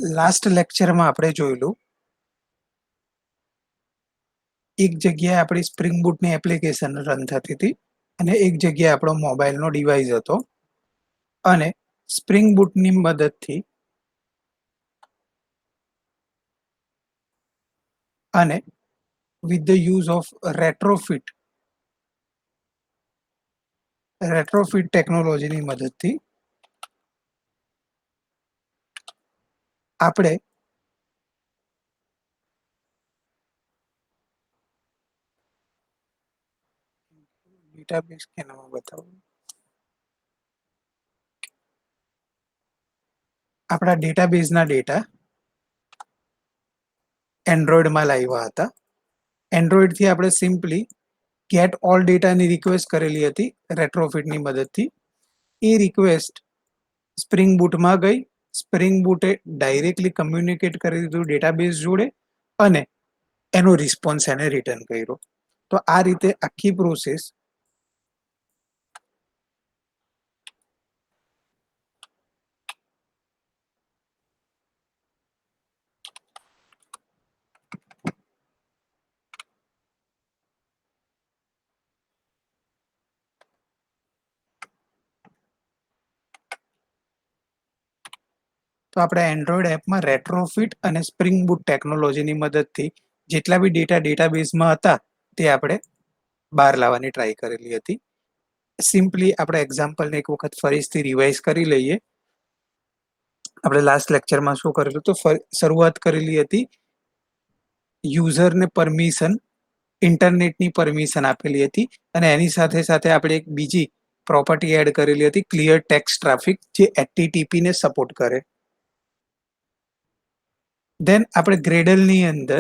Last લેક્ચરમાં આપણે જોયેલું એક જગ્યાએ આપણી સ્પ્રિંગ બૂટની એપ્લિકેશન રન થતી હતી અને એક જગ્યાએ આપણો મોબાઈલનો ડિવાઇસ હતો અને સ્પ્રિંગ બૂટની મદદથી અને વિથ ધ યુઝ ઓફ રેટ્રોફિટ ટેકનોલોજીની મદદથી આપણે ડેટાબેઝ કેનામાં બતાવું આપણા ડેટાબેઝના ડેટા એન્ડ્રોઈડમાં લાવ્યા હતા. એન્ડ્રોઈડથી આપણે સિમ્પલી ગેટ ઓલ ડેટાની રિક્વેસ્ટ કરેલી હતી રેટ્રોફિટની મદદથી. એ રિક્વેસ્ટ સ્પ્રિંગ બૂટમાં ગઈ. સ્પ્રિંગ બૂટે ડાયરેક્ટલી કમ્યુનિકેટ કરી દીધું ડેટાબેઝ જોડે અને એનો રિસ્પોન્સ એને રિટર્ન કર્યો. તો આ રીતે આખી પ્રોસેસ તો આપણે એન્ડ્રોઈડ એપમાં રેટ્રોફિટ અને સ્પ્રિંગ બૂટ ટેકનોલોજીની મદદથી જેટલા બી ડેટા ડેટાબેઝમાં હતા તે આપણે બહાર લાવવાની ટ્રાય કરેલી હતી. સિમ્પલી આપણે એક્ઝામ્પલને એક વખત ફરીથી રિવાઇઝ કરી લઈએ. આપણે લાસ્ટ લેક્ચરમાં શું કરેલું તો શરૂઆત કરેલી હતી યુઝરને પરમિશન ઇન્ટરનેટની પરમિશન આપેલી હતી અને એની સાથે સાથે આપણે એક બીજી પ્રોપર્ટી એડ કરેલી હતી ક્લિયર ટેક્સ્ટ ટ્રાફિક જે HTTP ને સપોર્ટ કરે. દેન આપણે ગ્રેડલની અંદર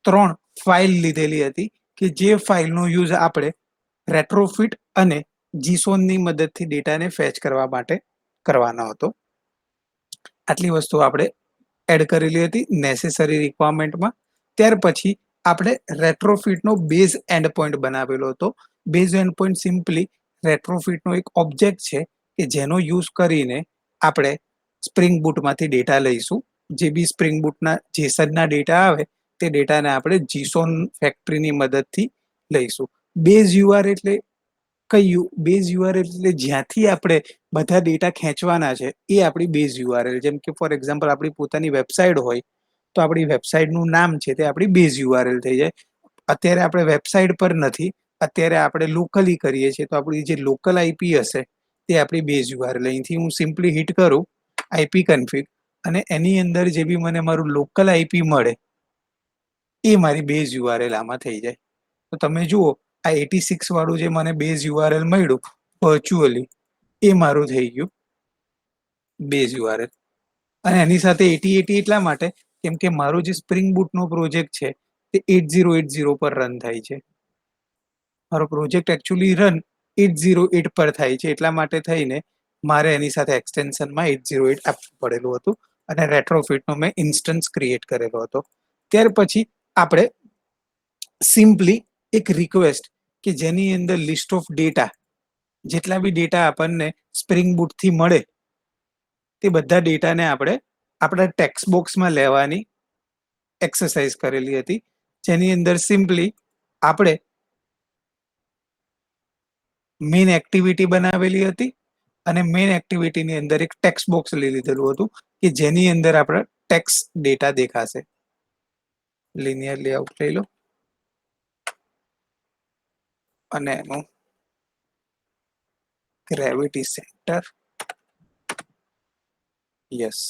3 ફાઇલ લીધેલી હતી કે જે ફાઇલનો યુઝ આપણે રેટ્રોફિટ અને જીસોનની મદદથી ડેટાને ફેચ કરવા માટે કરવાનો હતો. આટલી વસ્તુ આપણે એડ કરેલી હતી નેસેસરી રિક્વાયરમેન્ટમાં. ત્યાર પછી આપણે રેટ્રોફિટનો બેઝ એન્ડ પોઈન્ટ બનાવેલો હતો. બેઝ એન્ડ પોઈન્ટ સિમ્પલી રેટ્રોફિટનો એક ઓબ્જેક્ટ છે કે જેનો યુઝ કરીને આપણે સ્પ્રિંગ બૂટમાંથી ડેટા લઈશું. જે બી સ્પ્રિંગ બૂટના જેસનના ડેટા આવે તે ડેટાને આપણે જીસોન ફેક્ટરીની મદદથી લઈશું. બેઝ યુઆર એટલે બેઝ યુઆરએલ એટલે જ્યાંથી આપણે બધા ડેટા ખેંચવાના છે એ આપણી બેઝ યુઆરએલ. જેમ કે ફોર એક્ઝામ્પલ આપણી પોતાની વેબસાઇટ હોય તો આપણી વેબસાઇટનું નામ છે તે આપણી બેઝ યુઆરએલ થઈ જાય. અત્યારે આપણે વેબસાઇટ પર નથી, અત્યારે આપણે લોકલી કરીએ છીએ તો આપણી જે લોકલ આઈપી હશે તે આપણી બેઝ યુઆરએલ. અહીંથી હું સિમ્પલી હિટ કરું આઈપી કન્ફિગ અને એની અંદર જે બી મને મારું લોકલ આઈપી મળે એ મારી બેઝ યુઆરએલ આમાં થઈ જાય. તો તમે જુઓ આ 86 વાળું જે મને બેઝ યુઆરએલ મળ્યું વર્ચ્યુઅલી એ મારું થઈ ગયું બેઝ યુઆરએલ. અને એની સાથે 8080 એટલા માટે કેમ કે મારો જે સ્પ્રિંગ બૂટનો પ્રોજેક્ટ છે તે 8080 પર રન થાય છે. મારો પ્રોજેક્ટ એકચ્યુઅલી રન 808 પર થાય છે એટલા માટે થઈને મારે એની સાથે એક્સટેન્શનમાં 808 આપવું પડેલું હતું અને રેટ્રોફિટનો મેં ઇન્સ્ટન્સ ક્રિએટ કરેલો હતો. ત્યાર પછી આપણે સિમ્પલી એક રિક્વેસ્ટ કે જેની અંદર લિસ્ટ ઓફ ડેટા જેટલા બી ડેટા આપણને સ્પ્રિંગ બૂટથી મળે તે બધા ડેટાને આપણે આપણા ટેક્સ્ટ બોક્સમાં લેવાની એક્સરસાઇઝ કરેલી હતી. જેની અંદર સિમ્પલી આપણે મેઇન એક્ટિવિટી બનાવેલી હતી અને મેઇન એક્ટિવિટીની અંદર એક ટેક્સ્ટ બોક્સ લઈ લીધેલું હતું કે જેની અંદર આપણે ટેક્સ્ટ ડેટા દેખાશે. લિનિયર લેઆઉટ લઈ લો અને એનું ગ્રેવિટી સેન્ટર યસ.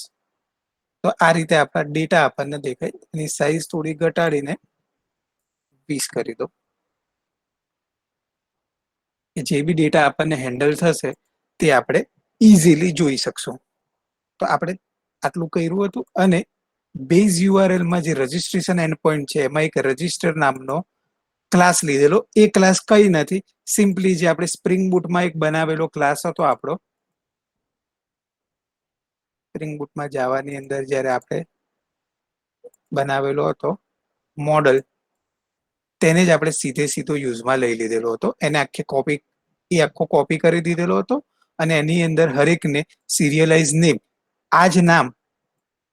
તો આ રીતે આપણા ડેટા આપણને દેખાય. એની સાઈઝ થોડી ઘટાડીને 20 કરી દો કે જે બી ડેટા આપણને હેન્ડલ થશે તે આપણે ઇઝીલી જોઈ શકશું. તો આપણે આટલું કર્યું હતું અને બેઝ યુઆરએલમાં જે રજિસ્ટ્રેશન એન્ડ પોઈન્ટ છે એમાં એક રજિસ્ટર નામનો ક્લાસ લીધેલો. એ ક્લાસ કઈ નથી, સિમ્પલી જે આપણે સ્પ્રિંગ બૂટમાં એક બનાવેલો ક્લાસ હતો આપણો સ્પ્રિંગ બૂટમાં જાવાની અંદર જ્યારે આપણે બનાવેલો હતો મોડલ તેને જ આપણે સીધો યુઝમાં લઈ લીધેલો હતો. એને આખો કોપી કરી દીધેલો હતો અને એની અંદર હરેકને સિરિયલાઇઝ નેમ આ જ નામ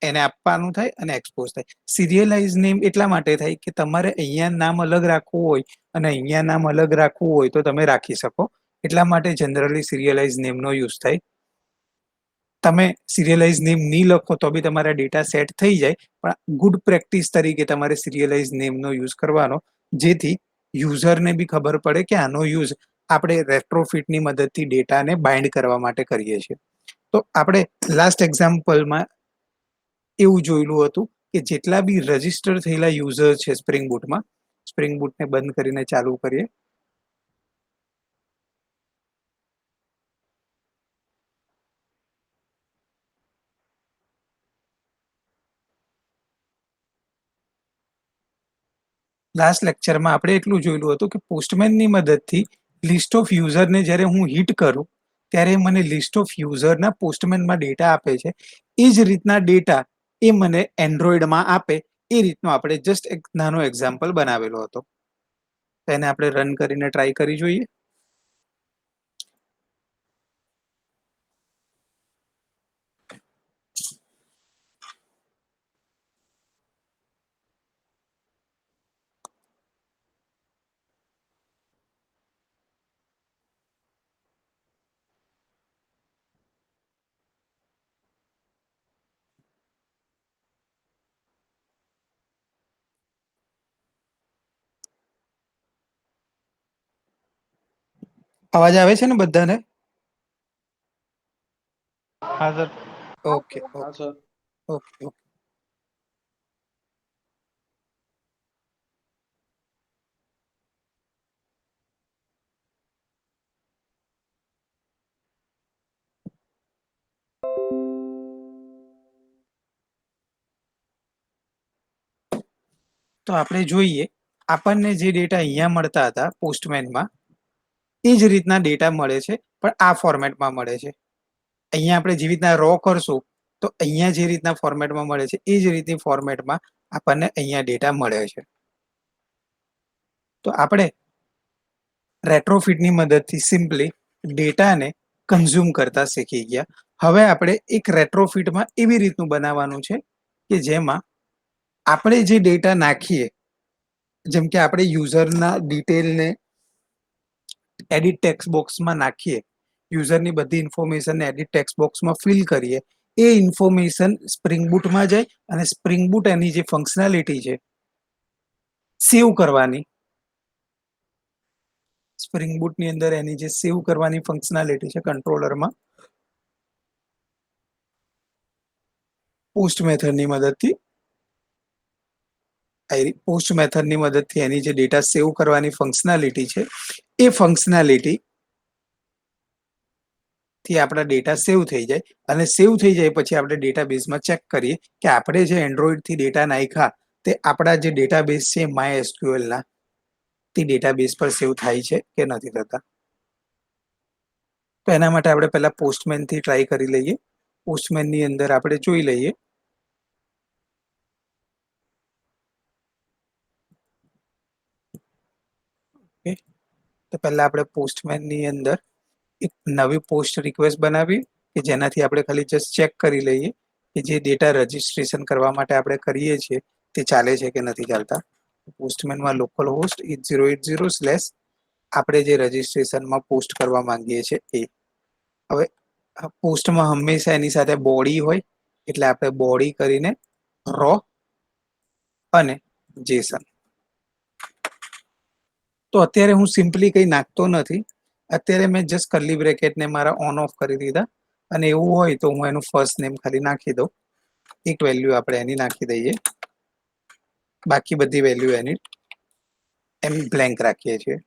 એને આપવાનું થાય અને એક્સપોઝ થાય. સિરિયલાઇઝ નેમ એટલા માટે થાય કે તમારે અહીંયા નામ અલગ રાખવું હોય અને અહીંયા નામ અલગ રાખવું હોય તો તમે રાખી શકો. એટલા માટે જનરલી સિરિયલાઇઝ નેમનો યુઝ થાય. તમે સિરિયલાઇઝ નેમ નહીં લખો તો બી તમારા ડેટા સેટ થઈ જાય, પણ ગુડ પ્રેક્ટિસ તરીકે તમારે સિરિયલાઇઝ નેમનો યુઝ કરવાનો, જેથી યુઝરને બી ખબર પડે કે આનો યુઝ આપણે રેટ્રોફિટની મદદથી ડેટાને બાઇન્ડ કરવા માટે કરીએ છીએ. તો આપણે લાસ્ટ એક્ઝામ્પલમાં એવું જોયેલું હતું કે જેટલા બી રજિસ્ટર થયેલા યુઝર છે સ્પ્રિંગ બૂટમાં, સ્પ્રિંગ બૂટને બંધ કરીને ચાલુ કરીએ. લાસ્ટ લેક્ચરમાં આપણે એટલું જોયેલું હતું કે પોસ્ટમેનની મદદથી લિસ્ટ ઓફ યુઝરને જ્યારે હું હિટ કરું ત્યારે મને લિસ્ટ ઓફ યુઝરના પોસ્ટમેનમાં ડેટા આપે છે. એ જ રીતના ડેટા એ મને એન્ડ્રોઈડમાં આપે, એ રીતનો આપણે જસ્ટ એક નાનો એક્ઝામ્પલ બનાવેલો હતો. તેને આપણે રન કરીને ટ્રાય કરી જોઈએ. અવાજ આવે છે ને બધાને? હા સર. ઓકે હા સર. Okay okay. તો આપણે જોઈએ, આપણને જે ડેટા અહીંયા મળતા હતા પોસ્ટમેનમાં એ જ રીતના ડેટા મળે છે, પણ આ ફોર્મેટમાં મળે છે. અહીંયા આપણે જેવી રીતના રો કરશું તો અહીંયા જે રીતના ફોર્મેટમાં મળે છે એ જ રીતની ફોર્મેટમાં આપણને અહીંયા ડેટા મળે છે. તો આપણે રેટ્રોફિટની મદદથી સિમ્પલી ડેટાને કન્ઝ્યુમ કરતા શીખી ગયા. હવે આપણે એક રેટ્રોફિટમાં એવી રીતનું બનાવવાનું છે કે જેમાં આપણે જે ડેટા નાખીએ, જેમ કે આપણે યુઝરના ડિટેલને એડિટ ટેક્સ્ટ બોક્સમાં નાખીએ, યુઝરની બધી ઇન્ફોર્મેશનને એડિટ ટેક્સ્ટ બોક્સમાં ફિલ કરીએ, એ ઇન્ફોર્મેશન સ્પ્રિંગ બૂટમાં જાય અને સ્પ્રિંગ બૂટ એની જે ફંક્શનાલિટી છે સેવ કરવાની, સ્પ્રિંગ બૂટની અંદર એની જે સેવ કરવાની ફંક્શનાલિટી છે કંટ્રોલરમાં પોસ્ટ મેથડની મદદથી એની જે ડેટા સેવ કરવાની ફંક્શનાલિટી છે એ ફંક્શનાલિટી થી આપણા ડેટા સેવ થઈ જાય, અને સેવ થઈ જાય પછી આપણે ડેટાબેઝમાં ચેક કરીએ કે આપણે જે એન્ડ્રોઈડથી ડેટા નાખ્યા તે આપણા જે ડેટાબેઝ છે MySQL ના તે ડેટાબેઝ પર સેવ થાય છે કે નથી થતા. તો એના માટે આપણે પહેલા પોસ્ટમેનથી ટ્રાય કરી લઈએ. પોસ્ટમેનની અંદર આપણે જોઈ લઈએ તો પહેલા આપણે પોસ્ટમેનની અંદર એક નવી પોસ્ટ રિક્વેસ્ટ બનાવી કે જેનાથી આપણે ખાલી જસ્ટ ચેક કરી લઈએ કે જે ડેટા રજીસ્ટ્રેશન કરવા માટે આપણે કરીએ છીએ તે ચાલે છે કે નથી ચાલતા. પોસ્ટમેનમાં લોકલ હોસ્ટ 8080/ આપણે જે રજીસ્ટ્રેશનમાં પોસ્ટ કરવા માંગીએ છીએ એ. હવે પોસ્ટમાં હંમેશા એની સાથે બોડી હોય એટલે આપણે બોડી કરીને રો અને જેસન. તો અત્યારે હું સિમ્પલી કંઈ નાખતો નથી. અત્યારે મેં જસ્ટ કર્લી બ્રેકેટને મારા ઓન ઓફ કરી દીધા, અને એવું હોય તો હું એનું ફર્સ્ટ નેમ ખાલી નાખી દઉં. એક વેલ્યુ આપણે એની નાખી દઈએ, બાકી બધી વેલ્યુ એની એમ બ્લેન્ક રાખીએ છીએ,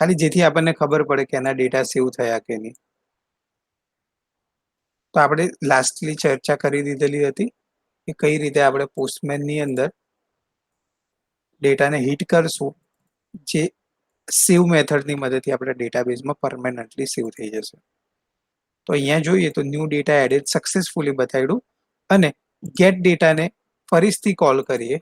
ખાલી જેથી આપણને ખબર પડે કે એના ડેટા સેવ થયા કે નહીં. તો આપણે લાસ્ટલી ચર્ચા કરી દીધેલી હતી કે કઈ રીતે આપણે પોસ્ટમેનની અંદર ડેટાને હિટ કરશું, જે સેવ મેથડની મદદથી આપણે ડેટાબેઝમાં પરમેનન્ટલી સેવ થઈ જશે. તો અહીંયા જોઈએ તો ન્યૂ ડેટા એડેડ સક્સેસફુલી બતાવ્યું, અને ગેટ ડેટાને ફરીથી કોલ કરીએ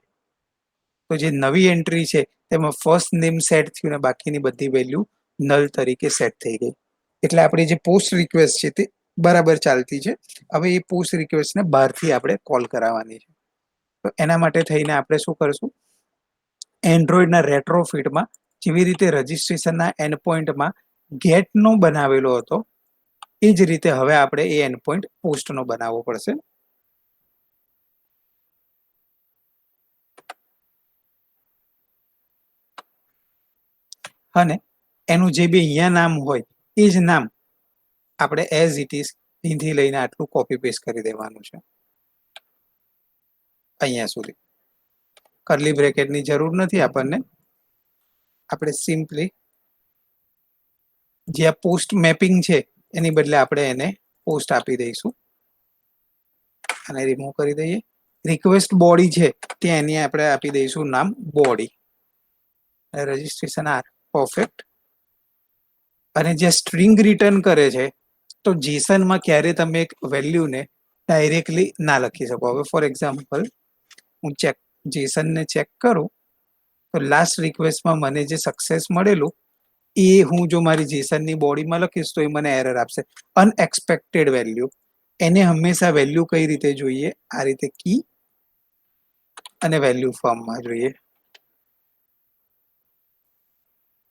તો જે નવી એન્ટ્રી છે તેમાં ફર્સ્ટ નેમ સેટ થયું અને બાકીની બધી વેલ્યુ નલ તરીકે સેટ થઈ ગઈ. એટલે આપણી જે પોસ્ટ રિક્વેસ્ટ છે તે બરાબર ચાલતી છે. હવે એ પુશ રિક્વેસ્ટને બહારથી આપણે કોલ કરાવવાની છે. તો એના માટે થઈને આપણે શું કરશું, એન્ડ્રોઈડના રેટ્રોફિટમાં જેવી રીતે રજિસ્ટ્રેશનના એન્ડ પોઈન્ટમાં ગેટનો બનાવેલો હતો એ જ રીતે હવે આપણે એ એન્ડ પોઈન્ટ પોસ્ટનો બનાવવો પડશે. અને એનું જે બી અહીંયા નામ હોય એ જ નામ આપણે એઝ ઇટ ઇઝ અહીંથી લઈને આટલું કોપી પેસ્ટ કરી દેવાનું છે અહીંયા સુધી. કર્લી બ્રેકેટની જરૂર નથી આપણને. આપણે સિમ્પલી જે આ પોસ્ટ મેપિંગ છે એની બદલે આપણે એને પોસ્ટ આપી દઈશું અને રિમૂવ કરી દઈએ. રિક્વેસ્ટ બોડી છે ત્યાં એની આપણે આપી દઈશું નામ બોડી. Registration R perfect. અને જે સ્ટ્રિંગ રિટર્ન કરે છે તો જેસનમાં ક્યારે તમે એક વેલ્યુને ડાયરેક્ટલી ના લખી શકો. હવે ફોર એક્ઝામ્પલ હું જેસનને ચેક કરું તો લાસ્ટ રિક્વેસ્ટમાં મને જે સક્સેસ મળેલું એ હું જો મારી જેસનની બોડીમાં લખીશ તો એ મને એરર આપશે, અનએક્સપેક્ટેડ વેલ્યુ. એને હંમેશા વેલ્યુ કઈ રીતે જોઈએ, આ રીતે કી અને વેલ્યુ ફોર્મમાં જોઈએ.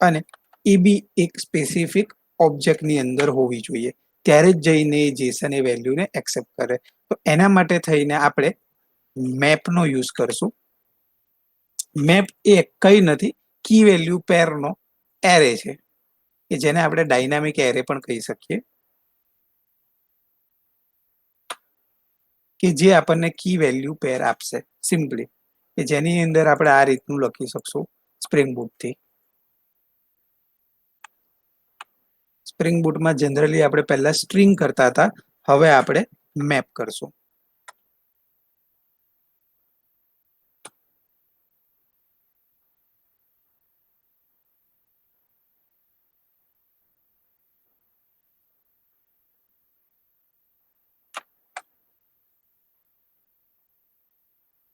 અને એ બી એક સ્પેસિફિક ઓબ્જેક્ટની અંદર હોવી જોઈએ, ત્યારે જ જઈને જેસન એ વેલ્યુને એક્સેપ્ટ કરે. તો એના માટે થઈને આપણે મેપનો યુઝ કરશું. મેપ એ કઈ નથી, કી વેલ્યુ પેરનો એરે છે કે જેને આપણે ડાયનામિક એરે પણ કહી શકીએ, કે જે આપણને કી વેલ્યુ પેર આપશે સિમ્પલી, કે જેની અંદર આપણે આ રીતનું લખી શકશું સ્પ્રિંગ બૂટથી. સ્પ્રિંગ બૂટમાં જનરલી આપણે પહેલા સ્ટ્રિંગ કરતા હતા, હવે આપણે મેપ કરશું.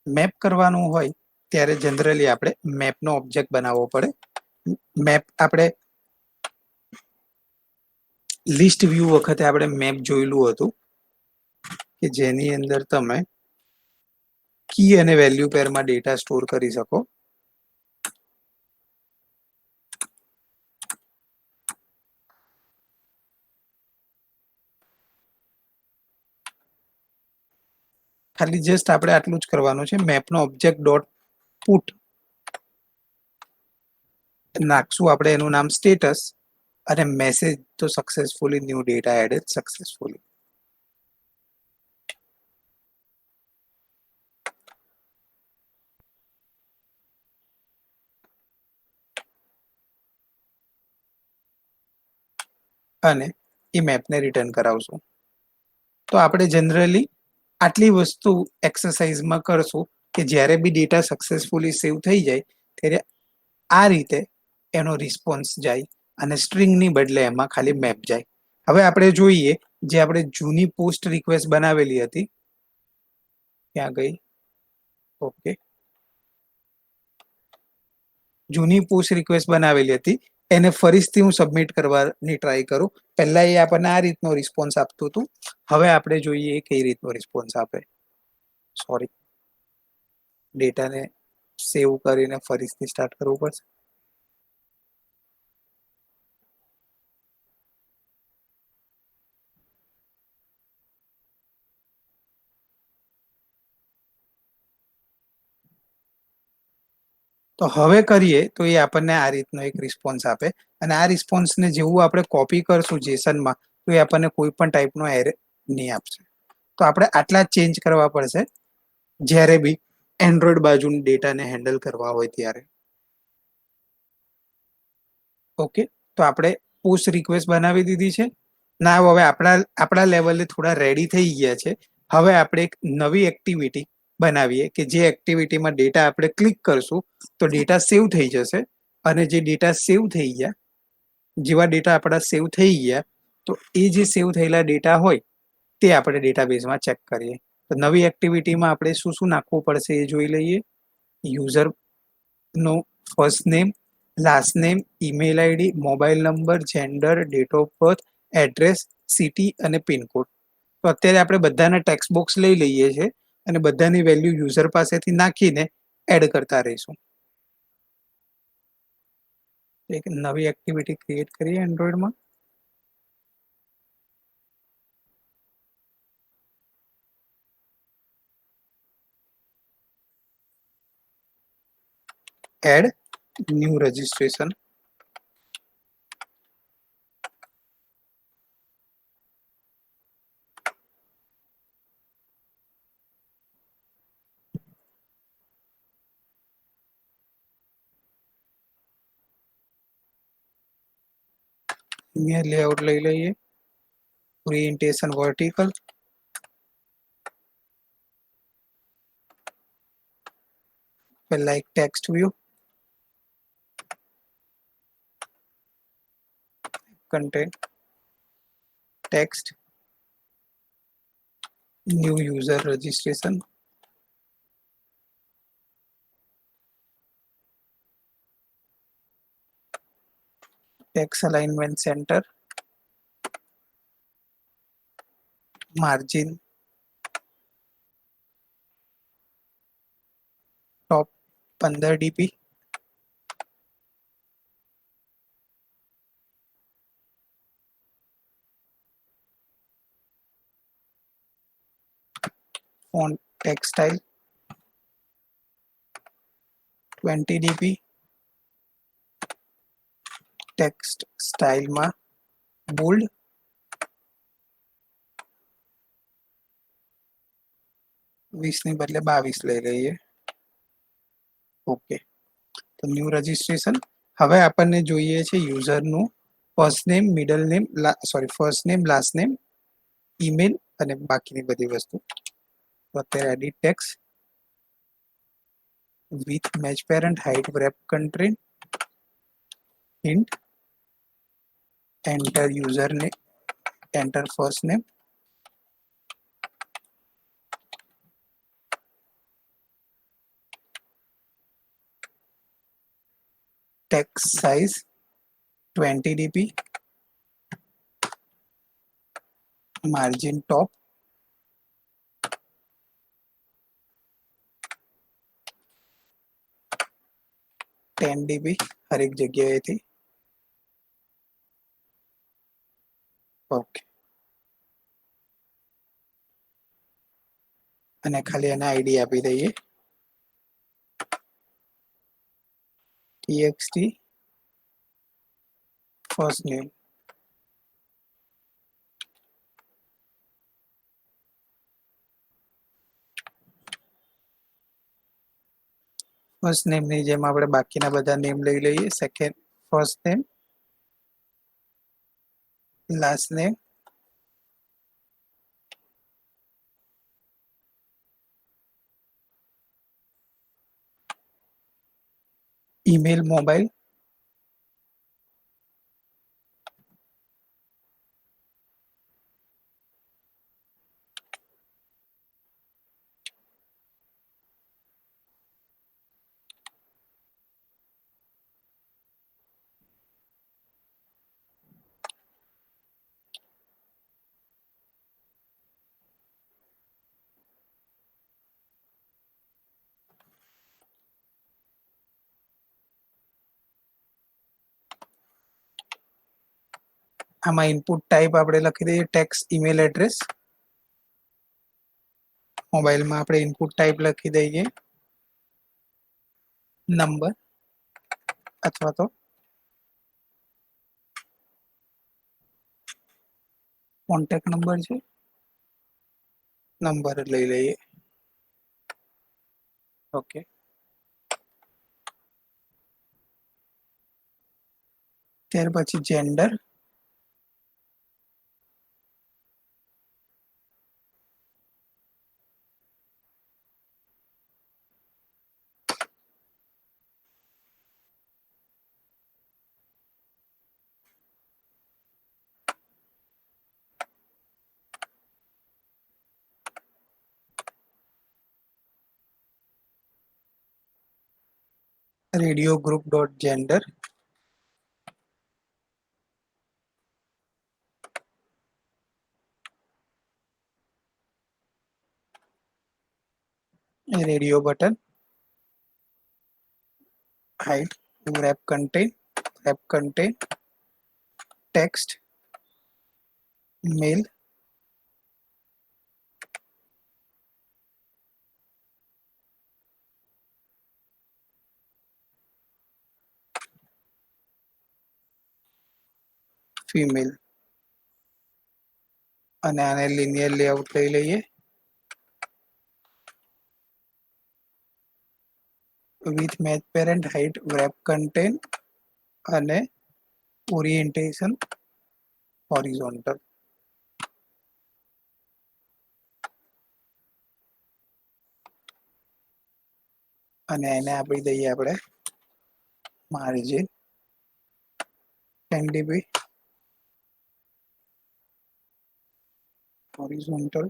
મેપ કરવાનું હોય ત્યારે જનરલી આપણે મેપનો ઓબ્જેક્ટ બનાવવો પડે. મેપ આપણે લિસ્ટ વ્યૂ વખતે આપણે મેપ જોયેલું હતું કે જેની અંદર તમે કી અને વેલ્યુ પેરમાં ડેટા સ્ટોર કરી શકો. ખાલી જસ્ટ આપણે આટલું જ કરવાનું છે. મેપનો ઓબ્જેક્ટ ડોટ પુટ નાખશું આપણે એનું નામ સ્ટેટસ, અને મેસેજ તો successfully new data added successfully. અને એ મેપને રિટર્ન કરાવશું. તો આપણે જનરલી આટલી વસ્તુ એક્સરસાઇઝમાં કરશું કે જ્યારે બી ડેટા સક્સેસફુલી સેવ થઈ જાય ત્યારે આ રીતે એનો રિસ્પોન્સ જાય અને સ્ટ્રિંગની બદલે એમાં ખાલી મેપ જાય. હવે આપણે જોઈએ જે આપણે જૂની પોસ્ટ રિક્વેસ્ટ બનાવેલી હતી ત્યાં ગઈ. ઓકે, જૂની પુશ રિક્વેસ્ટ બનાવેલી હતી એને ફરીથી હું સબમિટ કરવાની ટ્રાય કરું. પહેલા એ આપણને આ રીતનો રિસ્પોન્સ આપતું હતું, હવે આપણે જોઈએ એ કઈ રીતનો રિસ્પોન્સ આપે. સોરી, ડેટાને સેવ કરીને ફરીથી સ્ટાર્ટ કરવું પડશે. તો હવે કરીએ તો એ આપણને આ રીતનો એક રિસ્પોન્સ આપે, અને આ રિસ્પોન્સને જેવું આપણે કોપી કરશું જેસનમાં તો એ આપણને કોઈ પણ ટાઈપનો એરર નહીં આપશે. તો આપણે આટલા ચેન્જ કરવા પડશે જ્યારે બી એન્ડ્રોઈડ બાજુની ડેટાને હેન્ડલ કરવા હોય ત્યારે. ઓકે, તો આપણે પુશ રિક્વેસ્ટ બનાવી દીધી છે. ના હવે આપણા લેવલે થોડા રેડી થઈ ગયા છે. હવે આપણે એક નવી એક્ટિવિટી બનાવીએ કે જે એક્ટિવિટીમાં ડેટા આપણે ક્લિક કરશું તો ડેટા સેવ થઈ જશે, અને જે ડેટા સેવ થઈ ગયા, જેવા ડેટા આપણા સેવ થઈ ગયા તો એ જે સેવ થયેલા ડેટા હોય તે આપણે ડેટાબેઝમાં ચેક કરીએ. તો નવી એક્ટિવિટીમાં આપણે શું શું નાખવું પડશે એ જોઈ લઈએ. યુઝરનો first name, last name, email ID, mobile number, gender, date of birth, address, city અને પિનકોડ. તો અત્યારે આપણે બધાના ટેક્સ્ટ બોક્સ લઈ લઈએ છીએ અને બધાની વેલ્યુ યુઝર પાસેથી નાખીને એડ કરતા રહીશું. એક નવી એક્ટિવિટી ક્રિએટ કરીએ એન્ડ્રોઈડમાં. Add new registration. અહીંયા લેઆઉટ લઈ લઈએ, ઓરિએન્ટેશન વર્ટિકલ, પહેલા એક text view, content, text, new user registration, text alignment center, margin, top 15 dp, font text style 20 dp, text style માં bold, વીસની બદલે 22 લઈ લઈએ. ઓકે, તો ન્યૂ રજિસ્ટ્રેશન. હવે આપણને જોઈએ છે યુઝરનું first name, middle name, first name, last name, email અને બાકીની બધી વસ્તુ. તો અત્યારે edit text with match parent, height, wrap country, hint, enter username, enter first name, text size 20 dp, margin top 10 dp હરેક જગ્યાએથી. ઓકે, અને ખાલી એને આઈડી આપી દઈએ, txt first name. ફર્સ્ટ નેમની જેમ આપણે બાકીના બધા નેમ લઈ લઈએ. Second first name, last name, email, mobile, આમાં ઇનપુટ ટાઈપ આપણે લખી દઈએ ટેક્સ્ટ ઈમેલ એડ્રેસ. મોબાઈલમાં આપણે ઇનપુટ ટાઈપ લખી દઈએ નંબર અથવા તો કોન્ટેક્ટ નંબર છે, નંબર લઈ લઈએ. ઓકે, ત્યાર પછી gender, radio group dot gender, radio button, height, wrap contain, text, male, female અને આને linear layout લઈ લઈએ with match parent, height, wrap contain અને orientation horizontal અને એને આપી દઈએ આપણે માર્જિન 10 dB horizontal.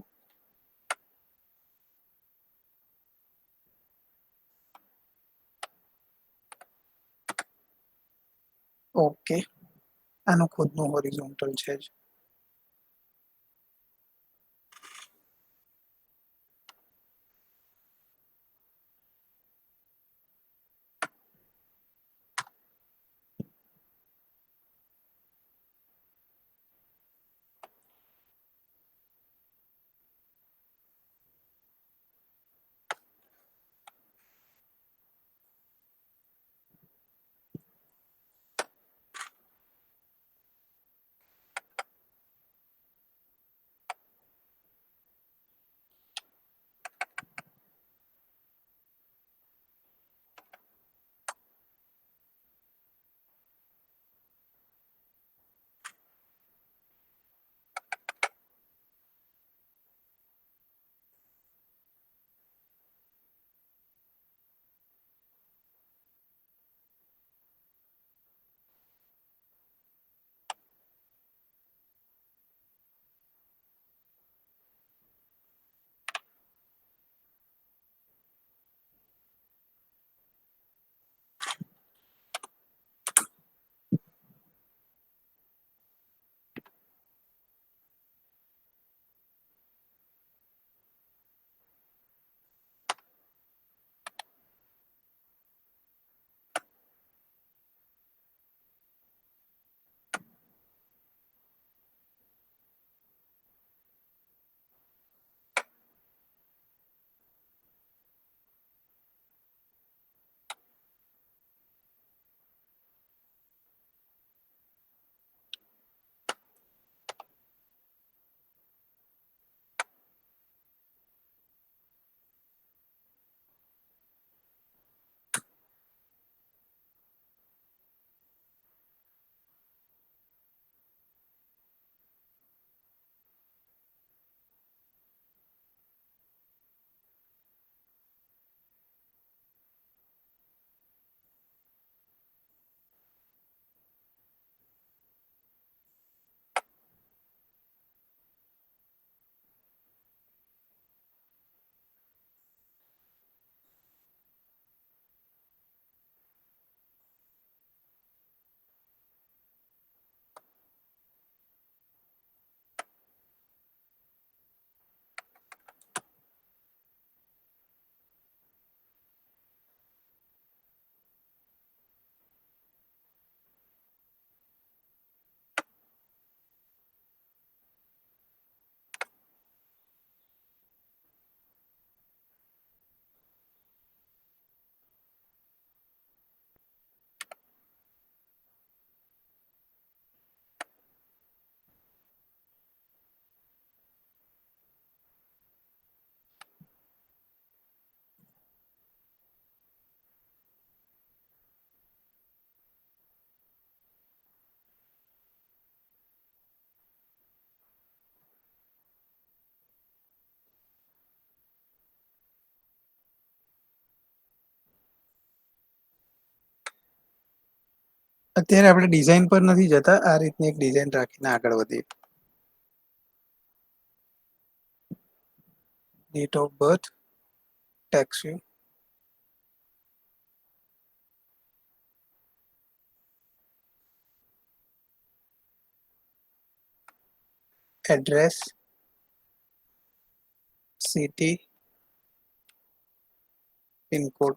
ઓકે, આનું ખુદનું હોરિઝોન્ટલ છે જ. અત્યારે આપણે ડિઝાઇન પર નથી જતા, આ રીતની એક ડિઝાઇન રાખીને આગળ વધીએ. Date of birth, text view, address, city, pin code.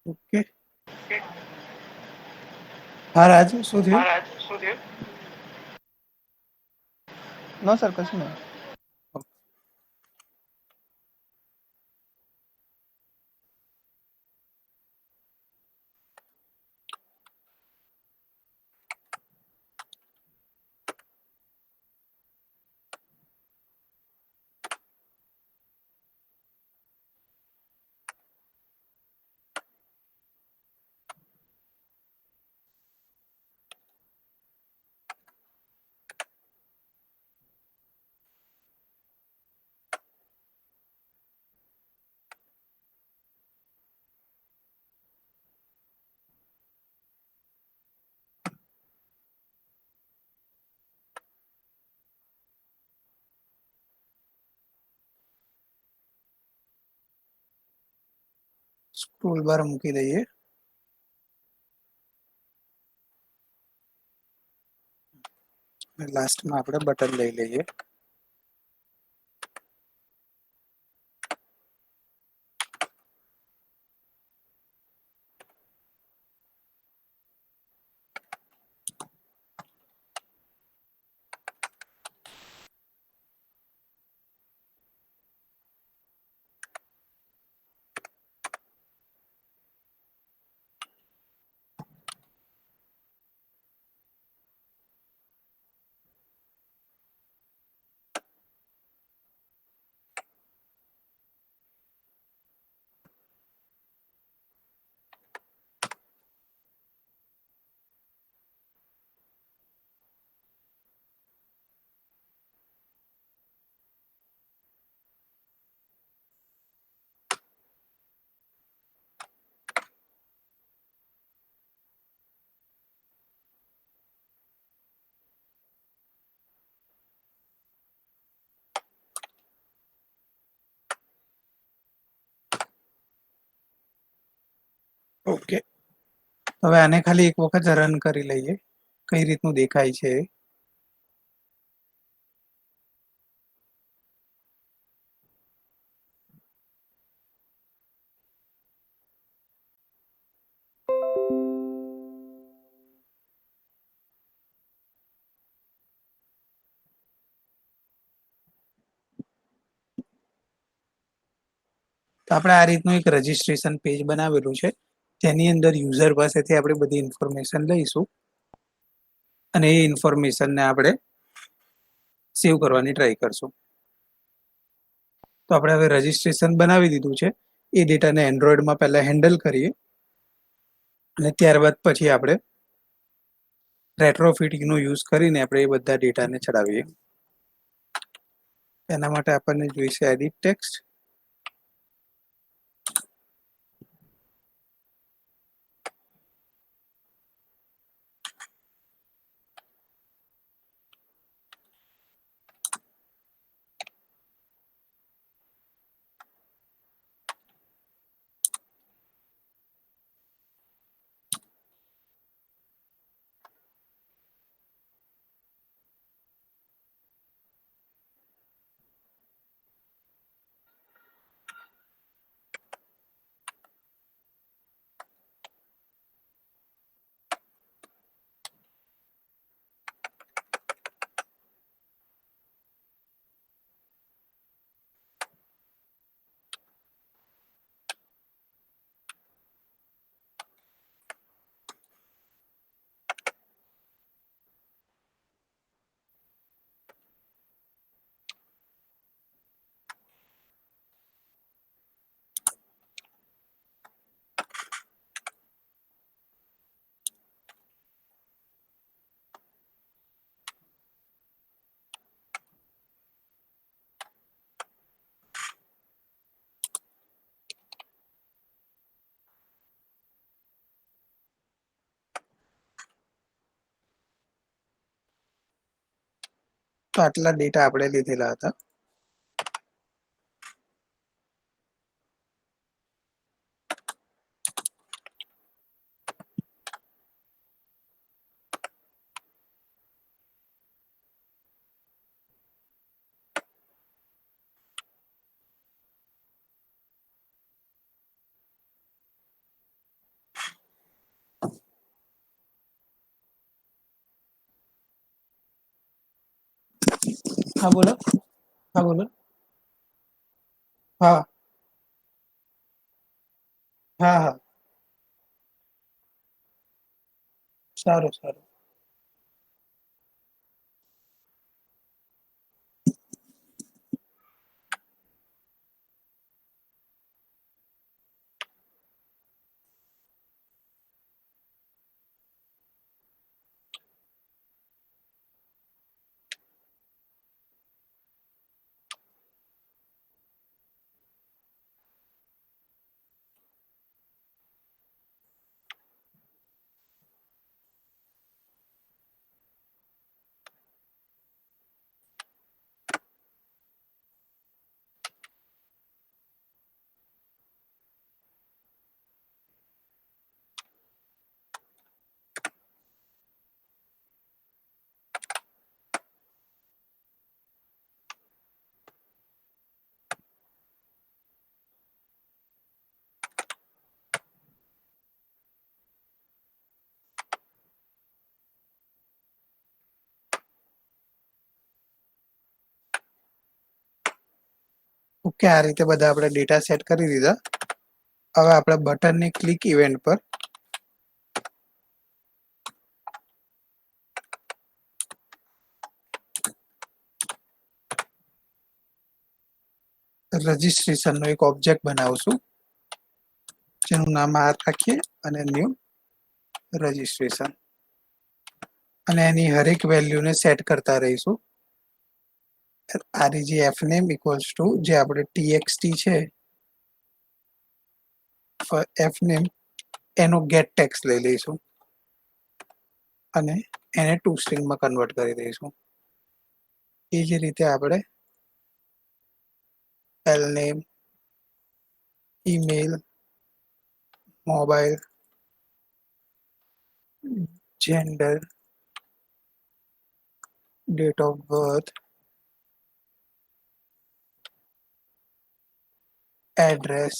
Okay, हाँ राज શું થયું? नो सर कुछ नहीं। સ્ક્રોલ બાર મૂકી દઈએ, લાસ્ટમાં આપણે બટન લઈ લઈએ. ઓકે, હવે આને ખાલી એક વખત રન કરી લઈએ, કઈ રીતનું દેખાય છે. તો આપણે આ રીતનું એક રજિસ્ટ્રેશન પેજ બનાવેલું છે, જેની અંદર યુઝર પાસેથી આપણે બધી ઇન્ફોર્મેશન લઈશું અને એ ઇન્ફોર્મેશનને આપણે સેવ કરવાની ટ્રાય કરશું. તો આપણે હવે રજિસ્ટ્રેશન બનાવી દીધું છે. એ ડેટાને એન્ડ્રોઈડમાં પહેલા હેન્ડલ કરીએ અને ત્યારબાદ પછી આપણે રેટ્રોફિટનો યુઝ કરીને આપણે એ બધા ડેટાને ચડાવીએ. એના માટે આપણને જોઈશે એડિટ ટેક્સ્ટ. તો આટલા ડેટા આપણે લીધેલા હતા. હા બોલો. હા બોલો. હા હા હા. સારું સારું. ઓકે, આ રીતે બધા આપણે ડેટા સેટ કરી દીધા. હવે આપણે બટનની ક્લિક ઇવેન્ટ પર રજિસ્ટ્રેશનનો એક ઓબ્જેક્ટ બનાવશું, જેનું નામ આ રાખીએ અને ન્યૂ રજિસ્ટ્રેશન, અને એની હરેક વેલ્યુને સેટ કરતા રહીશું. REGFNAME ઇક્વલ્સ ટુ જે આપણે TXT છે FNAME એનો ગેટ ટેક્સ લઈ લઈશું અને એને ટુ સ્ટ્રિંગમાં કન્વર્ટ કરી દઈશું. એ જ રીતે આપણે LNAME, email, mobile, gender, date of birth, address,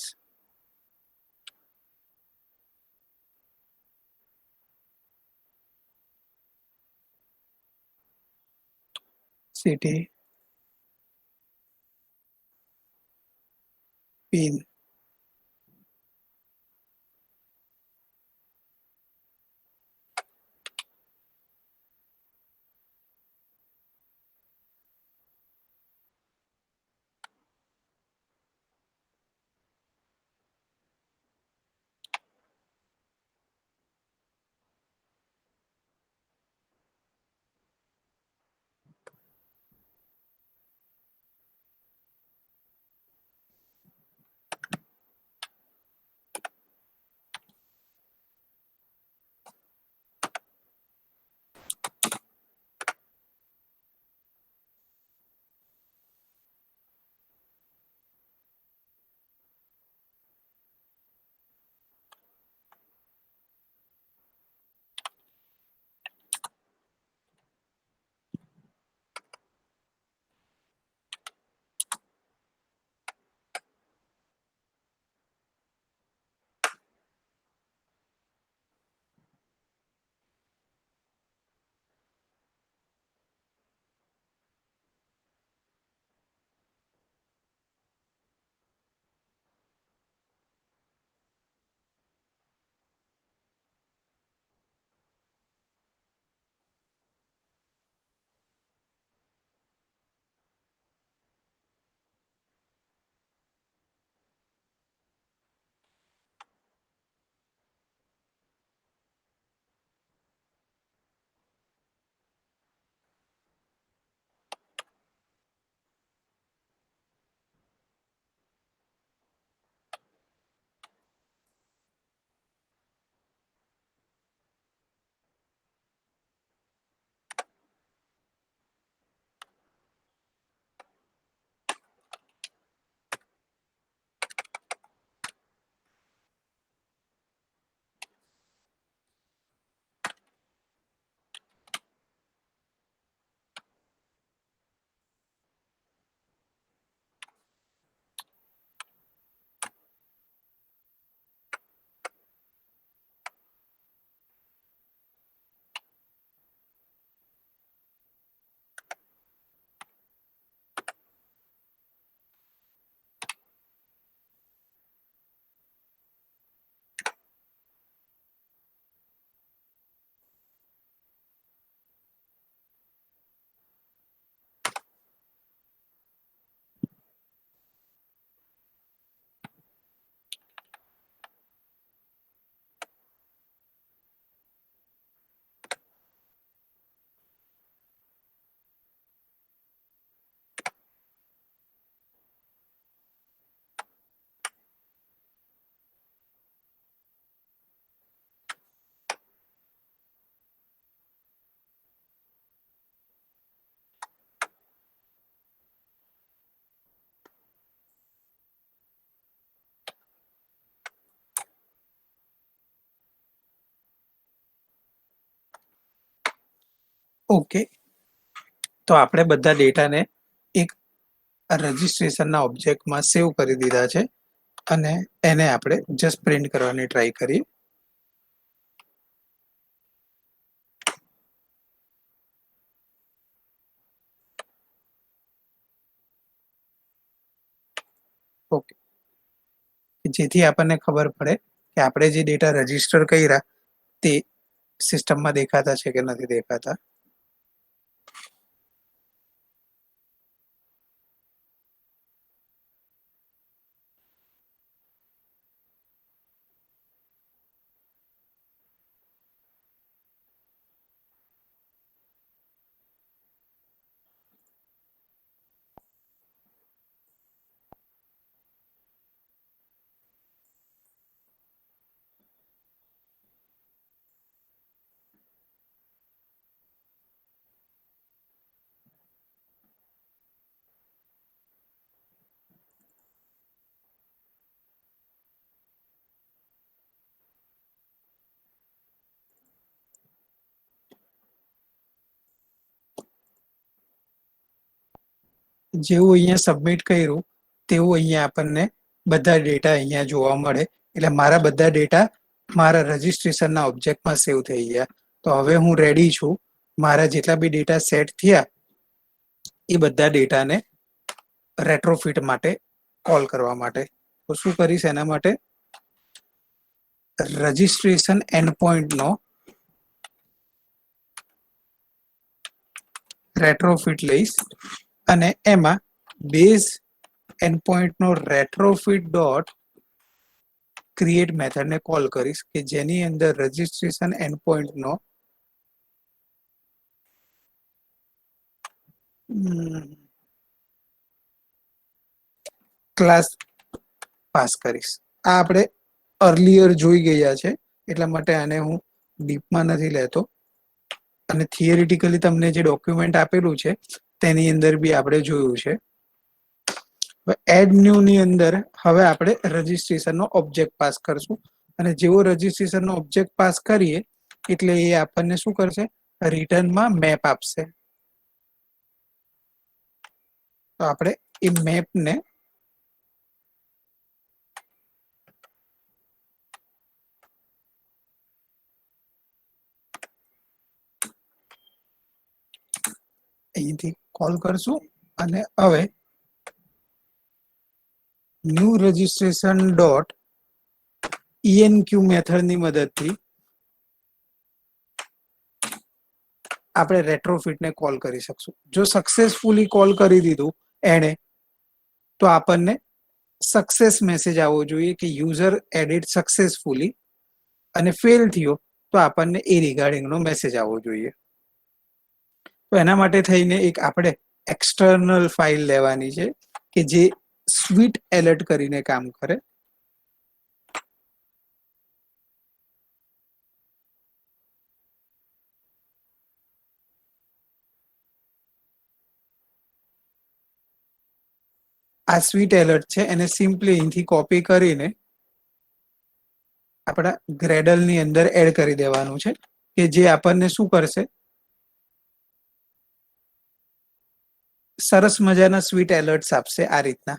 city, pin okay, તો આપણે બધા ડેટાને એક રજિસ્ટ્રેશનના ઓબ્જેક્ટમાં સેવ કરી દીધા છે અને એને આપણે જસ્ટ પ્રિન્ટ કરવાની ટ્રાય કરીએ. ઓકે, જેથી આપણને ખબર પડે કે આપણે જે ડેટા રજીસ્ટર કર્યા તે સિસ્ટમમાં દેખાતા છે કે નથી દેખાતા. જેવું અહીંયા સબમિટ કર્યું તેવું અહીંયા આપણને બધા ડેટા અહીંયા જોવા મળે. એટલે મારા બધા ડેટા મારા રજિસ્ટ્રેશનના ઓબ્જેક્ટમાં સેવ થઈ ગયા. તો હવે હું રેડી છું મારા જેટલા બી ડેટા સેટ થયા એ બધા ડેટાને રેટ્રોફિટ માટે કોલ કરવા માટે. તો શું કરીશ એના માટે, રજિસ્ટ્રેશન એન્ડપોઇન્ટનો રેટ્રોફિટ લઈશ અને એમાં બેઝ એન્ડપોઇન્ટનો રેટ્રોફિટ ડોટ ક્રિએટ મેથડને કોલ કરીશ કે જેની અંદર રજિસ્ટ્રેશન એન્ડપોઇન્ટનો ક્લાસ પાસ કરીશ. આ આપણે અર્લિયર જોઈ ગયા છે એટલા માટે આને હું ડીપમાં નથી લેતો અને થિયરિટિકલી તમને જે ડોક્યુમેન્ટ આપેલું છે તેની અંદર બી આપણે જોયું છે. એડ ન્યુ ની અંદર હવે આપણે રજિસ્ટ્રેશનનો ઓબ્જેક્ટ પાસ કરશું અને જેવો રજિસ્ટ્રેશનનો ઓબ્જેક્ટ પાસ કરીએ એટલે એ આપણને શું કરશે, રિટર્નમાં મેપ આપશે. તો આપણે એ મેપને અહીંથી કોલ કરશું અને હવે ન્યૂ રજિસ્ટ્રેશન ડોટ enq મેથડની મદદથી આપણે રેટ્રોફિટને કોલ કરી શકશું. જો સક્સેસફુલી કોલ કરી દીધું એણે તો આપણને સક્સેસ મેસેજ આવવો જોઈએ કે યુઝર એડિટ સક્સેસફુલી, અને ફેલ થયો તો આપણને એ રિગાર્ડિંગનો મેસેજ આવવો જોઈએ. તો એના માટે થઈને એક આપણે એક્સટર્નલ ફાઇલ લેવાની છે કે જે સ્વીટ એલર્ટ કરીને કામ કરે. આ સ્વીટ એલર્ટ છે એને સિમ્પલી અહીંથી કોપી કરીને આપણા ગ્રેડલની અંદર એડ કરી દેવાનું છે કે જે આપણને શું કરશે, સરસ મજાના સ્વીટ એલર્ટ્સ આપશે આ રીતના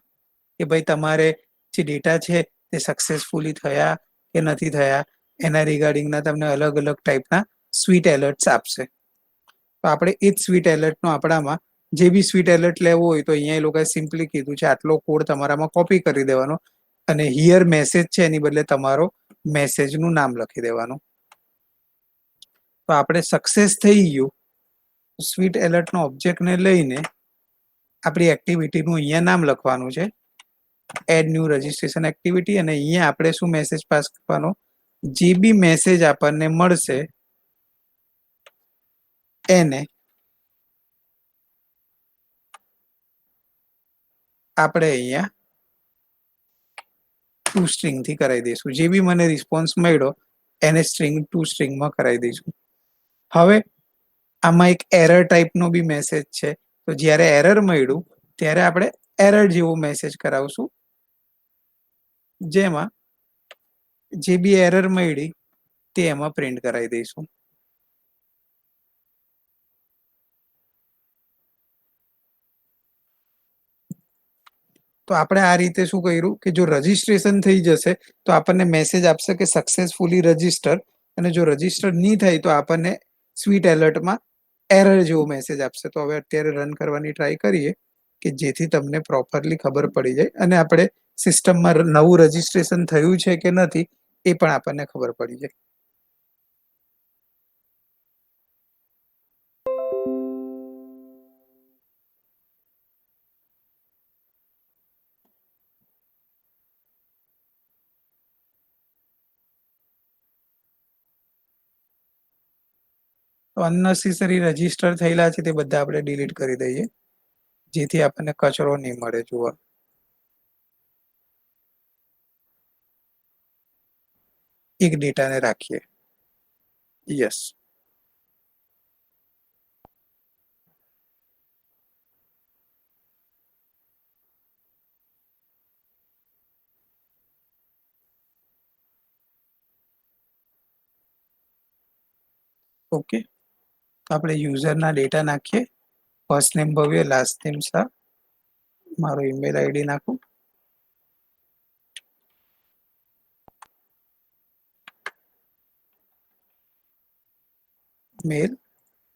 કે ભાઈ તમારે જે ડેટા છે તે સક્સેસફુલી થયા કે નથી થયા એના રિગાર્ડિંગના તમને અલગ અલગ ટાઈપના સ્વીટ એલર્ટ્સ આપશે. તો આપણે એ જ સ્વીટ એલર્ટનો આપણામાં જે બી સ્વીટ એલર્ટ લેવો હોય તો અહીંયા એ લોકોએ સિમ્પલી કીધું છે આટલો કોડ તમારામાં કોપી કરી દેવાનો અને હિયર મેસેજ છે એની બદલે તમારો મેસેજનું નામ લખી દેવાનું. તો આપણે સક્સેસ થઈ ગયું. સ્વીટ એલર્ટનો ઓબ્જેક્ટને લઈને આપણી એક્ટિવિટીનું અહીંયા નામ લખવાનું છે, એડ ન્યૂ રજિસ્ટ્રેશન એક્ટિવિટી, અને અહીંયા આપણે શું મેસેજ પાસ કરવાનો, જે બી મેસેજ આપણને મળશે એને આપણે અહીંયા ટુ સ્ટ્રિંગથી કરાવી દઈશું. જે બી મને રિસ્પોન્સ મળ્યો એને સ્ટ્રિંગ ટુ સ્ટ્રિંગમાં કરાવી દઈશું. હવે આમાં એક એરર ટાઈપનો બી મેસેજ છે, તો જ્યારે એરર મળ્યું ત્યારે આપણે એરર જેવો મેસેજ કરાવશું જેમાં જે બી એરર મળી તે એમાં પ્રિન્ટ કરાવી દઈશું. તો આપણે આ રીતે શું કર્યું કે જો રજીસ્ટ્રેશન થઈ જશે તો આપણને મેસેજ આપશે કે સક્સેસફુલી રજીસ્ટર, અને જો રજીસ્ટર નહીં થાય તો આપણને સ્વીટ એલર્ટમાં એરર જેવો મેસેજ આપશે. તો હવે અત્યારે રન કરવાની ટ્રાય કરીએ કે જેથી તમને પ્રોપરલી ખબર પડી જાય અને આપણે સિસ્ટમમાં નવું રજીસ્ટ્રેશન થયું છે કે નથી એ પણ આપણને ખબર પડી જાય. તો અનનેસેસરી રજીસ્ટર થયેલા છે તે બધા આપણે ડિલીટ કરી દઈએ જેથી આપણને કચરો નહીં મળે જોવા. એક ડેટાને રાખીએ. યસ. ઓકે, આપણે યુઝરના ડેટા નાખીએ. First name Bhavya, last name Shah, મારો ઈમેલ આઈડી નાખું. Male,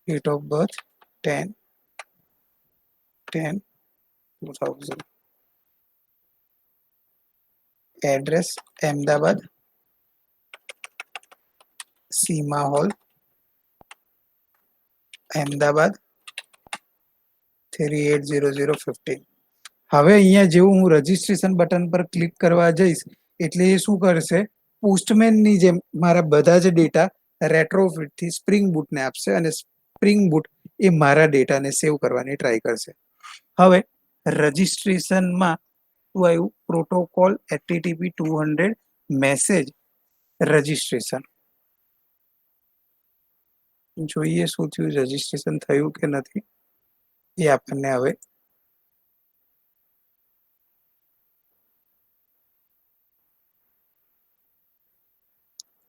date of birth 10/10/2000, address Ahmedabad, Seema Hall, Ahmedabad 380015. હવે અહીંયા જેવું હું રજીસ્ટ્રેશન બટન પર ક્લિક કરવા જઈશ એટલે એ શું કરશે, પોસ્ટમેનની જેમ મારા બધા જ ડેટા રેટ્રોફિટથી સ્પ્રિંગ બૂટને આપશે અને સ્પ્રિંગ બૂટ એ મારા ડેટાને સેવ કરવાની ટ્રાય કરશે. હવે રજીસ્ટ્રેશનમાં શું આવ્યું, પ્રોટોકોલ HTTP 200 મેસેજ રજીસ્ટ્રેશન. જોઈએ શું થયું, રજીસ્ટ્રેશન થયું કે નથી એ આપણને હવે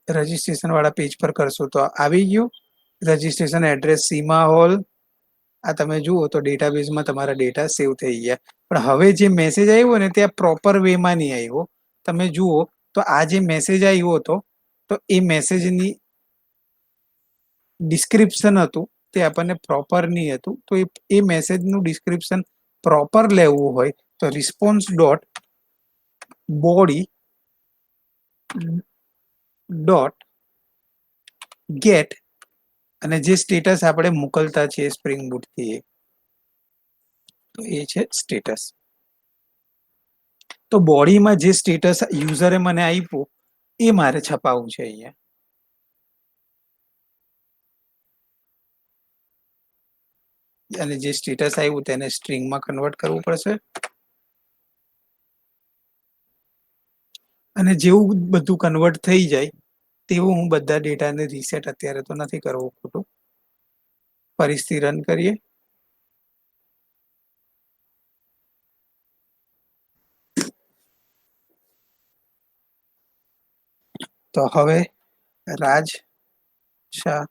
રજીસ્ટ્રેશન વાળા પેજ પર કરશો તો આવી ગયું રજીસ્ટ્રેશન એડ્રેસ સીમા હોલ. આ તમે જુઓ તો ડેટાબેઝમાં તમારા ડેટા સેવ થઈ ગયા. પણ હવે જે મેસેજ આવ્યો ને ત્યાં પ્રોપર વેમાં નહીં આવ્યો. તમે જુઓ તો આ જે મેસેજ આવ્યો હતો તો એ મેસેજની ડિસ્ક્રિપ્શન હતું તે આપણને પ્રોપર નહીં હતું. તો એ મેસેજનું ડિસ્ક્રિપ્શન પ્રોપર લેવું હોય તો response dot body dot get અને જે સ્ટેટસ આપણે મોકલતા છીએ સ્પ્રિંગ બૂટથી તો એ છે સ્ટેટસ. તો બોડીમાં જે સ્ટેટસ યુઝરે મને આપ્યું એ મારે છપાવવું છે અહીંયા. અને જે સ્ટેટસ આવ્યું તેને સ્ટ્રિંગમાં કન્વર્ટ કરવું પડશે. અને જેવું બધું કન્વર્ટ થઈ જાય તેવું હું બધા ડેટાને રીસેટ અત્યારે તો નથી કરવું ખોટું. ફરીથી રન કરીએ. તો હવે રાજ શાહ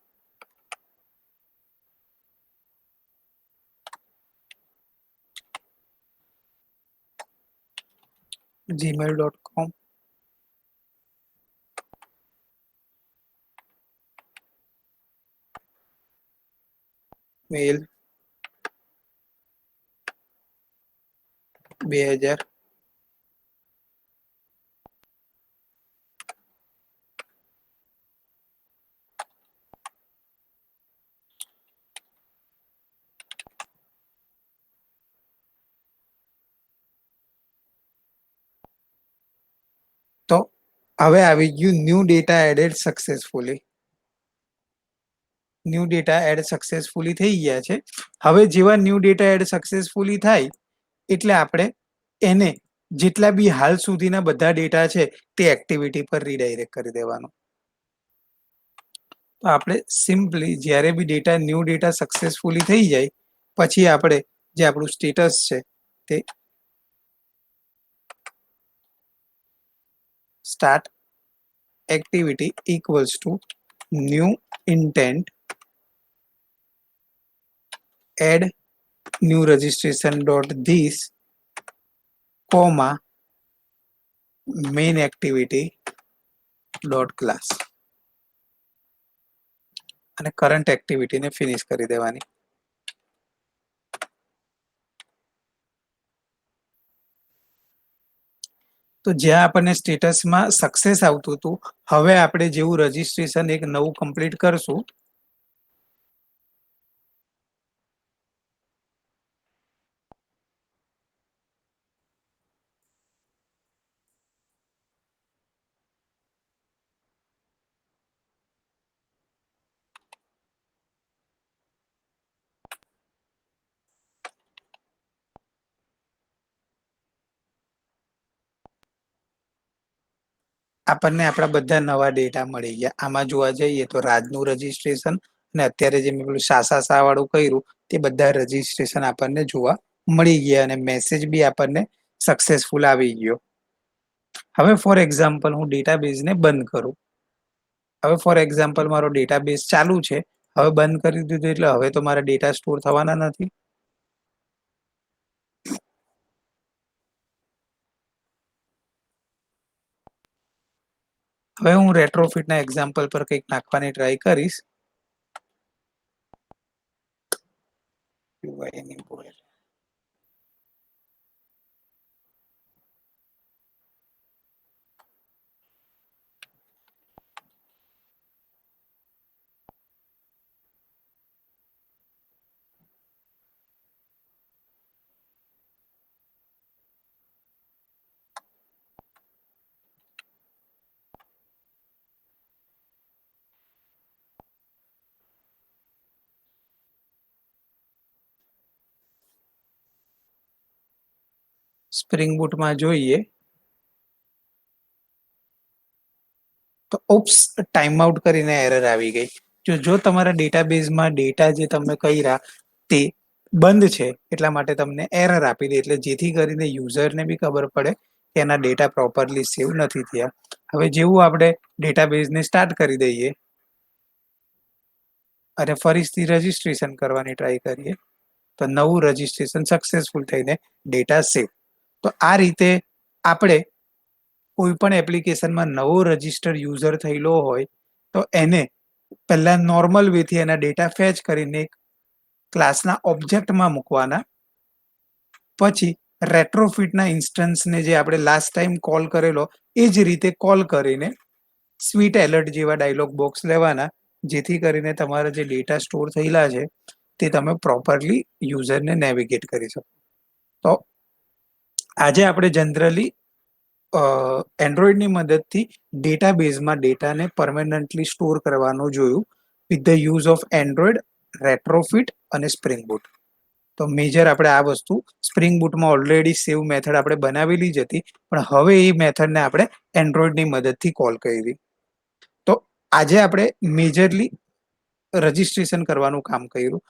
gmail.com મેલ 2000 તો હવે આવી ગયું new data added successfully. New data add successfully થઈ ગયા છે. હવે જેવા ન્યૂ ડેટા એડ સક્સેસફુલી થાય એટલે આપણે એને જેટલા બી હાલ સુધીના બધા ડેટા છે તે એક્ટિવિટી પર રીડાયરેક્ટ કરી દેવાનો. તો આપણે સિમ્પલી જ્યારે બી ન્યૂ ડેટા સક્સેસફુલી થઈ જાય પછી આપણે જે આપણું સ્ટેટસ છે તે start activity equals to new intent add new registration dot this comma main activity dot class અને કરંટ એક્ટિવિટીને ફિનિશ કરી દેવાની. તો જ્યાં આપણને સ્ટેટસમાં સક્સેસ આવતું હતું, હવે આપણે જેવું રજીસ્ટ્રેશન એક નવું કમ્પ્લીટ કરશું, આપણને આપણા બધા નવા ડેટા મળી ગયા. આમાં જોવા જઈએ તો રાજનું રજીસ્ટ્રેશન અને અત્યારે જે મેં પેલું સા વાળું કર્યું તે બધા રજીસ્ટ્રેશન આપણને જોવા મળી ગયા અને મેસેજ બી આપણને સક્સેસફુલ આવી ગયો. હવે ફોર એક્ઝામ્પલ હું ડેટાબેઝને બંધ કરું. હવે ફોર એક્ઝામ્પલ મારો ડેટાબેઝ ચાલુ છે, હવે બંધ કરી દીધું એટલે હવે તો મારા ડેટા સ્ટોર થવાના નથી. હવે હું રેટ્રોફિટના એક્ઝામ્પલ પર કંઈક નાખવાની ટ્રાય કરીશ. સ્પ્રિંગ બૂટમાં જોઈએ તો ઓપ્સ ટાઈમ આઉટ કરીને એરર આવી ગઈ. જો તમારા ડેટાબેઝમાં ડેટા જે તમે કર્યા તે બંધ છે એટલા માટે તમને એરર આપી દે, એટલે જેથી કરીને યુઝરને બી ખબર પડે કે એના ડેટા પ્રોપરલી સેવ નથી થયા. હવે જેવું આપણે ડેટાબેઝને સ્ટાર્ટ કરી દઈએ અને ફરીથી રજીસ્ટ્રેશન કરવાની ટ્રાય કરીએ તો નવું રજીસ્ટ્રેશન સક્સેસફુલ થઈને ડેટા સેવ. તો આ રીતે આપણે કોઈ પણ એપ્લિકેશનમાં નવો રજિસ્ટર યુઝર થયેલો હોય તો એને પહેલા નોર્મલ વેથી એના ડેટા ફેચ કરીને ક્લાસના ઓબ્જેક્ટમાં મૂકવાના, પછી રેટ્રોફિટના ઇન્સ્ટન્સને જે આપણે લાસ્ટ ટાઈમ કોલ કરેલો એ જ રીતે કોલ કરીને સ્વીટ એલર્ટ જેવા ડાયલોગ બોક્સ લેવાના, જેથી કરીને તમારા જે ડેટા સ્ટોર થયેલા છે તે તમે પ્રોપરલી યુઝરને નેવિગેટ કરી શકો. તો આજે આપણે જનરલી એન્ડ્રોઈડની મદદથી ડેટાબેઝમાં ડેટાને પરમેનન્ટલી સ્ટોર કરવાનું જોયું with the use of Android, Retrofit અને સ્પ્રિંગ બૂટ. તો મેજર આપણે આ વસ્તુ સ્પ્રિંગ બૂટમાં ઓલરેડી સેવ મેથડ આપણે બનાવેલી જ હતી, પણ હવે એ મેથડને આપણે એન્ડ્રોઈડની મદદથી કોલ કરી. તો આજે આપણે મેજરલી રજીસ્ટ્રેશન કરવાનું કામ કર્યું.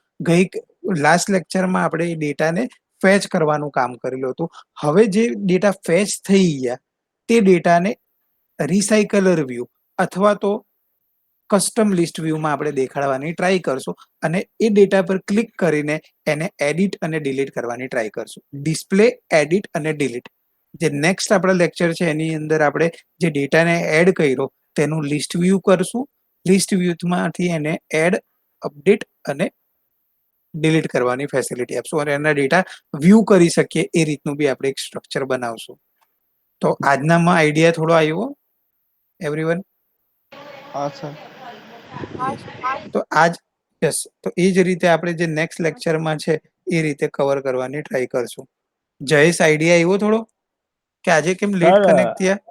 લાસ્ટ લેક્ચરમાં આપણે એ ડેટાને ફેચ કરવાનું કામ કરેલું હતું. હવે જે ડેટા ફેચ થઈ ગયા તે ડેટાને રિસાયકલર વ્યૂ અથવા તો કસ્ટમ લિસ્ટ વ્યૂમાં આપણે દેખાડવાની ટ્રાય કરશું અને એ ડેટા પર ક્લિક કરીને એને એડિટ અને ડિલીટ કરવાની ટ્રાય કરશું. ડિસ્પ્લે, એડિટ અને ડિલીટ જે નેક્સ્ટ આપણા લેક્ચર છે એની અંદર આપણે જે ડેટાને એડ કર્યો તેનું લિસ્ટ વ્યૂ કરશું. લિસ્ટ વ્યૂમાંથી એને એડ, અપડેટ અને ડિલીટ કરવાની ફેસિલિટી આપશું અને એના ડેટા વ્યૂ કરી શકીએ એ રીતનું બી આપણે એક સ્ટ્રક્ચર બનાવશું. તો આજનામાં આઈડિયા થોડો આવ્યો એવરીવન? હા સર. તો તો એ જ રીતે આપણે જે નેક્સ્ટ લેક્ચરમાં છે એ રીતે કવર કરવાની ટ્રાય કરશું. જયેશ, આઈડિયા આવ્યો થોડો કે આજે કેમ લેટ સર કનેક્ટ થયા?